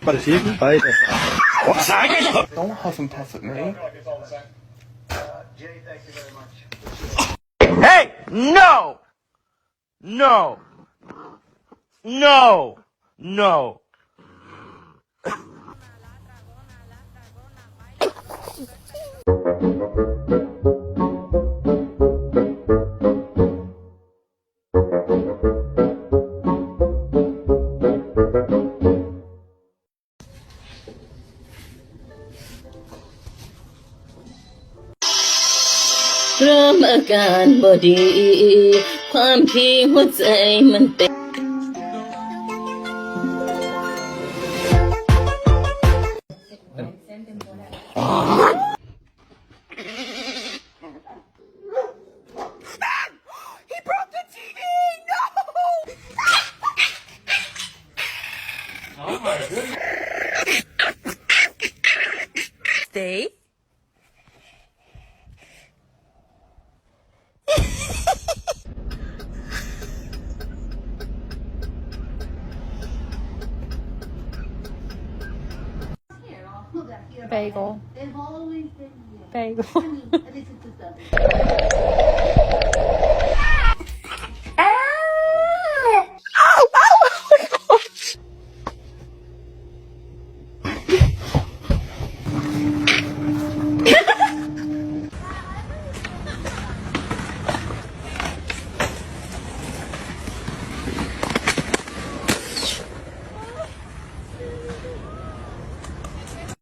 Parecido, beide. Don't huff and puff at me. Hey! No! No! No! No! เริ่มอาการบ่ดี ความที่หัวใจมันเต้น Stay. Bagel. They've always been here. Bagel. I mean, this is the